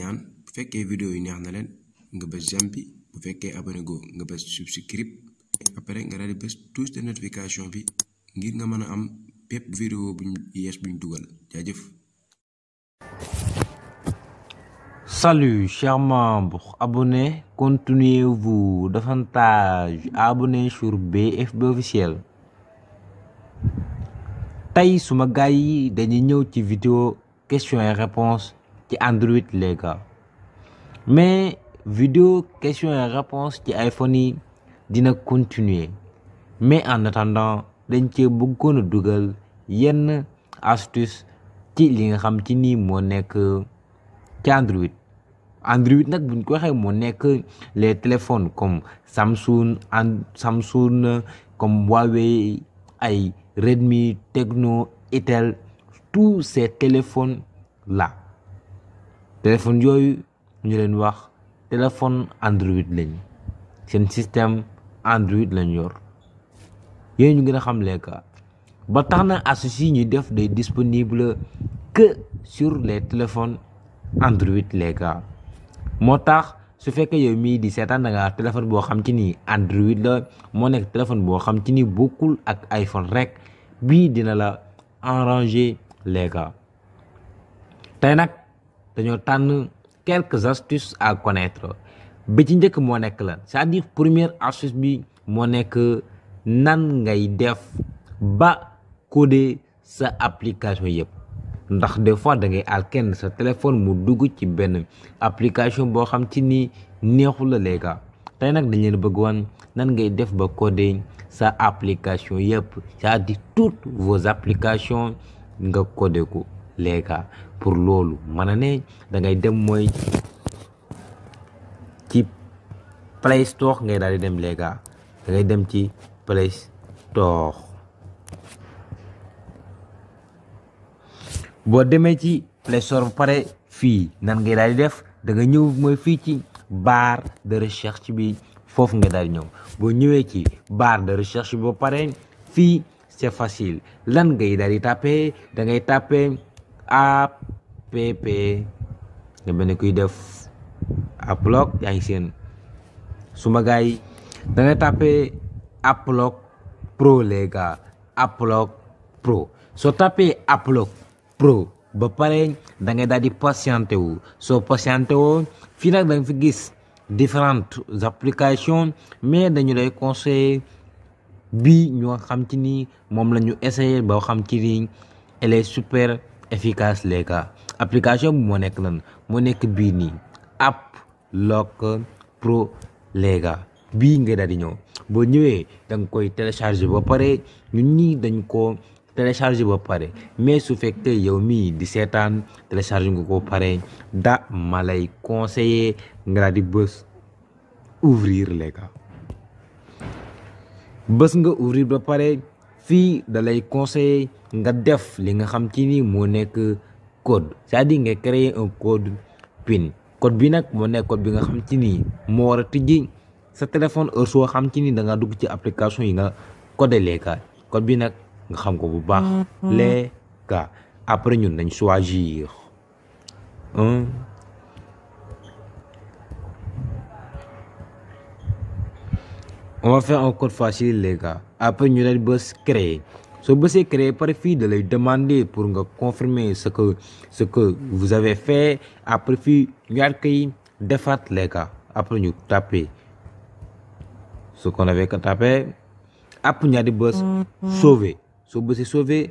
ñaan bu fekkee vidéo yi neex na leen nga bës j'aime bi bu fekkee abonné go nga bës subscribe après nga daal di bës touche de notification bi ngir nga mën a am bépp vidéo buñ yees buñ dugal jaajëf. Salut chers membres, abonnés, continuez-vous davantage à abonner sur BFB officiel. Tey suma gars yi dañuy ñëw ci vidéo question et réponse ci Android les gars, mais vidéo question et réponse ci iPhone yi dina continuer, mais en attendant dañ cee bëggoon a dugal yenn astuce ci li nga xam ci nii moo nekk ci Android nag buñ ko waxee moo nekk les téléphones comme Samsung comme Huawei, ay Redmi, Tecno, Itel, tous ces téléphones là téléphone yooyu ñu leen wax téléphone Android lañ, seen système Android lañ yor, yooyu ñu gën a xam lekka ba tax na astuce yi ñuy def day disponible que sur les téléphones Android les gars. moo tax su fekkee yow mii di seetaan da nga téléphone boo xam ci ni Android la, moo nekk téléphone boo xam ci ni bokkul ak iPhone rek, bii dina la arranger les gars. tey nag dañoo tànn quelques astuces à connaître. bi ci njëkk moo nekk la c'est-à-dire première astuce bi moo nekk nan ngay def ba coder sa application yëpp, ndax des fois da ngay àl kenn sa téléphone mu dugg ci benn application boo xam ci ni neexul la les gars. tey nag dañ leen bëgg wan nan ngay def ba coder sa application yëpp, c'est-à-dire toutes vos applications nga coder ko les gars. pour loolu mën a ne da ngay dem mooy ci Play Store ngay daal di dem les gars, da ngay dem ci Play Store. boo demee ci Play Store ba pare fii nan ngay daal di def, da nga ñëw mooy fii ci barre de recherche bi, foofu nga daal di ñëw. boo ñëwee ci barre de recherche bi ba pare fii c'est facile, lan ngay daal di tapé, da ngay tapé app nga benn kuy def Applock, yaa ngi seen suma gars yi da ngay tapé Applock Pro les gars, Applock Pro. soo tapé Applock Pro ba pare da ngay daal di patienté wu. soo patienté woo fii nag da nga fi gis différentes applications, mais dañu lay conseiller bii ñoo xam ci ni moom la ñu essayé ba xam ci ni elle est super efficace les gars. application bi moo nekk lan moo nekk bii nii Applock Pro les gars, bii nga daal di ñëw. boo ñëwee da nga koy télécharger ba pare, ñun ñii dañ ko télécharger ba pare, mais su fekkee yow mii di seetaan télécharger nga ko pare da ma lay conseiller nga daal di bës ouvrir les gars. bës nga ouvrir ba pare fii da lay conseiller nga def li nga xam ci ni moo nekk code, c'est-à-dire nga créer un code PIN. code bi nag moo nekk code bi nga xam ci ni moo war a tijji sa téléphone heure soo xam ci ni da nga dugg ci application yi nga codé les gars. code bi nag nga xam ko bu baax les gars. après ñun dañ choisir on va faire un code facile les gars. après ñu dañ bës créer. soo bësee créer par fii da lay demander pour nga confirmer ce que vous avez fait. après fii ñu daal koy defaat les gars. après ñu taper ce qu'on avait que taper. après ñu daal di bës sauver. soo bësee sauver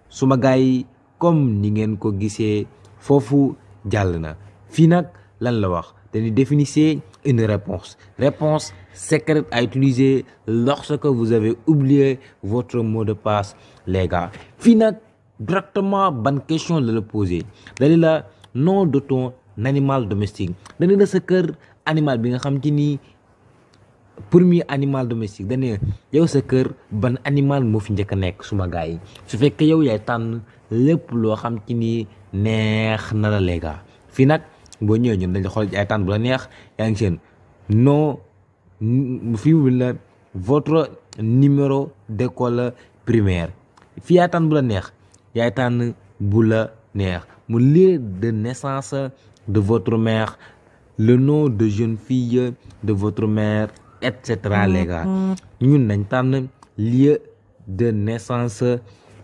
suma gars yi comme ni ngeen ko gisee foofu jàll na. fii nag lan la wax dañuy définir une réponse secrète à utiliser lorsque vous avez oublié votre mot de passe les gars. fii nag directement ban question la poser, dañu la nom de ton animal domestique, dañu la sa kër animal bi nga xam ci ni premier animal domestique, dañu yow sa kër ban animal moo fi njëkk a nekk suma gars yi. su fekkee yow yaay tànn lépp loo xam ci ni neex na la les gars. fii nag boo ñëwee ñun dañ xool ay tànn bu la neex, yaa ngi seen non fii mu la votre numéro d'école primaire. fii yaay tànn bu la neex, yaay tànn bu la neex mu lieu de naissance de votre mère, le nom de jeune fille de votre mère, etc. les gars ñun nañ tànn lieu de naissance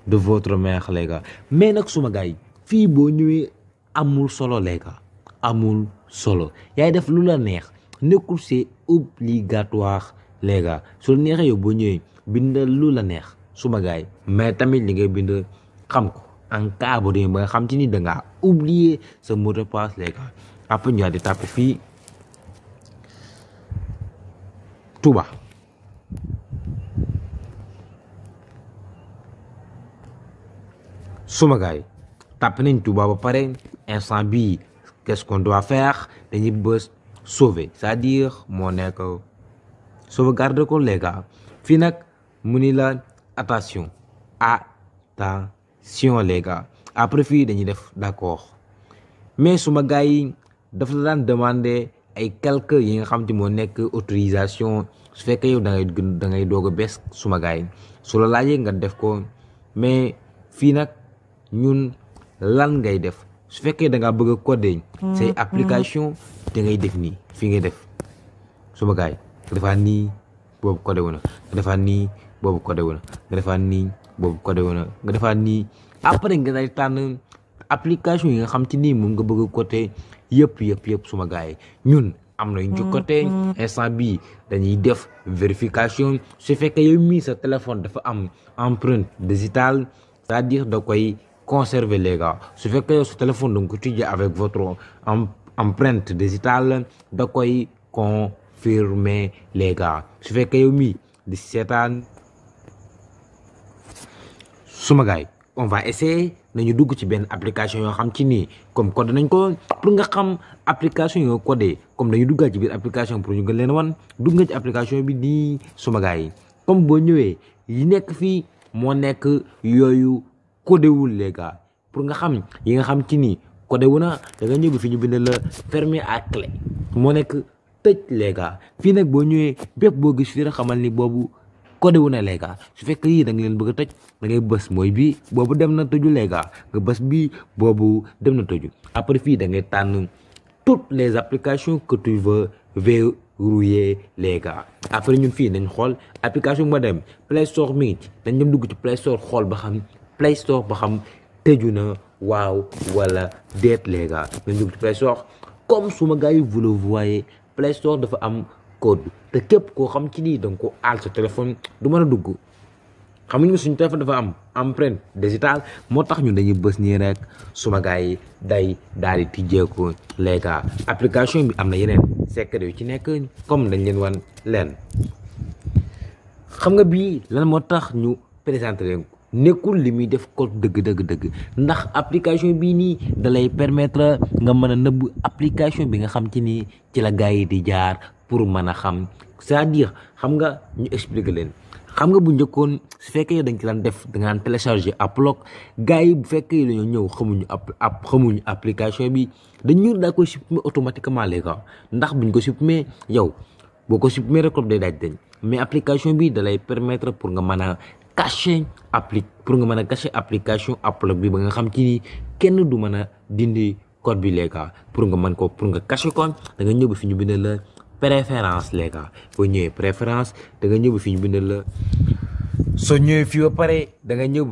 de votre mère les gars. Mais nag suma gars yi fii boo ñëwee amul solo les gars, amul solo yaay def lu la neex, nekkul c'est obligatoire les gars. su la neexee yow boo ñëwee bindal lu la neex suma gars yi, mais tamit li ngay bind xam ko en cas bu dee ba nga xam ci ni da ngaa oublier sa mot de passe les gars. Après ñu di tàppe fii Touba suma gars yi tàppe nañ Touba ba pare. Instant bii qu'est-ce qu'on doit faire, dañuy bës sauver, c'est-à-dire moo nekk sauvegarde ko les gars. fii nag mu ni la attention les gars. après fii dañuy def d'accord, mais suma gars yi dafa la daan demander ay quelques yi nga xam te moo nekk autorisation su fekkee yow da ngay doog a bees suma gars yi su la laajee nga def ko. mais fii nag ñun lan ngay def su fekkee da ngaa bëgg a coder say application da ngay def nii fii ngay def suma gars yi nga defaat nii boobu codé wu na, nga defaat nii boobu codé wu na, nga defaat nii boobu codé wu na, nga defaat nii. après nga day tànn application yi nga xam ci nii moom nga bëgg a coder yëpp suma gars yi. ñun am na ñu ci côté instant bii dañuy def vérification. su fekkee yow mii sa téléphone dafa am empreinte digitale, c'est-à-dire da koy conserver les gars. su fekkee yow sa téléphone da nga ko tijjee avec votre empreinte digitale da koy confirmer les gars. su fekkee yow mii di seetaan suma gars yi on va essayer nañu dugg ci benn application yoo xam ci nii comme codé nañ ko pour nga xam application yoo codé comme dañu duggaat ci biir application pour ñu gën leen wan dugg nga ci application bi nii suma gars yi. comme boo ñëwee yi nekk fii moo nekk yooyu codé wul les gars. pour nga xam yi nga xam ci nii codé wu na da nga ñëw bi fi ñu bind la fermer à clé moo nekk tëj les gars. fii nag boo ñëwee bépp boo gis fii rek xamal ni boobu codé wu na les gars. su fekkee yii da nga leen bëgg a tëj da ngay bës mooy bii boobu dem na tëju les gars, nga bës bii boobu dem na tëju. après fii da ngay tànn toutes les applications que tu veux verrouiller les gars. après ñun fii nañ xool application ba dem Play Store mi ngi dañ dem dugg ci Play Store xool ba xam Play Store ba xam tëju na waaw wala déet les gars. nañ dugg ci Play Store comme suma gars yi vous le voyez Play Store dafa am code te képp koo xam ci nii da nga ko aal sa téléphone du mën a dugg. xam nga suñu téléphone dafa am empreinte digitale moo tax ñun dañuy bës nii rek suma gars yi day daal di tijjeeku les gars. application bi am na yeneen secret yu ci nekk comme dañ leen wan leen. xam nga bii lan moo tax ñu présenté leen ko nekkul li muy def code dëgg ndax application bii nii da lay permettre nga mën a nëbb application bi nga xam ci nii ci la gars yi di jaar pour mën a xam, c'est-à-dire xam nga ñu expliquer leen. xam nga bu njëkkoon su fekkee dañ ci daan def da ngaan télécharger Applock gars yi bu fekkee dañoo ñëw xamuñu application bi dañu daa koy supprimer automatiquement les gars. ndax buñ ko supprimer yow boo ko supprimer rek day daaj dañ. mais application bi da lay permettre pour nga mën a cacher application Applock bi ba nga xam ci ni kenn du mën a dindi code bi les gars. pour nga cacher ko da nga ñëw ba fi ñu bind la préférence les gars. boo ñëwee préférence da nga ñëw ba fi ñu bindal la soo ñëwee fii ba pare da nga ñëw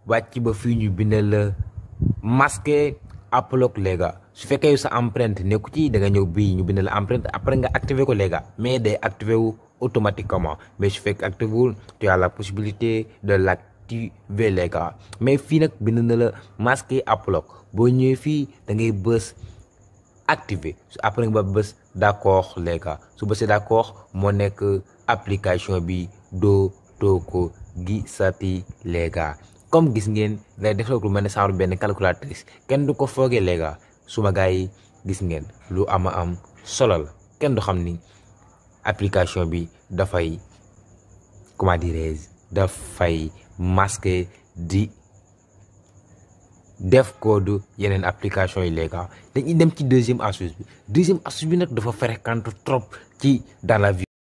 wàcc ba fii ñu bindal la masquer Applock les gars. su fekkee sa empreinte nekku ci da nga ñëw bii ñu bindal la empreinte après nga activer ko les gars. mais day activer wu automatiquement. mais su fekkee activer wul tu as la possibilité de l'activer les gars. mais fii nag bind na la masquer Applock boo ñëwee fii da ngay bës activer après nga bës d'accord les gars. su bësee d'accord moo nekk application bi dootoo ko gisati les gars. comme gis ngeen day def lu mel ne genre benn calculatrice kenn du ko foogee les gars. suma gars yi gis ngeen lu am solo la kenn du xam ni application bi dafay comment dirais-je dafay masquer di def code yeneen application yi les gars. dañuy dem ci deuxième astuce bi nag dafa fréquente trop ci dans la vie.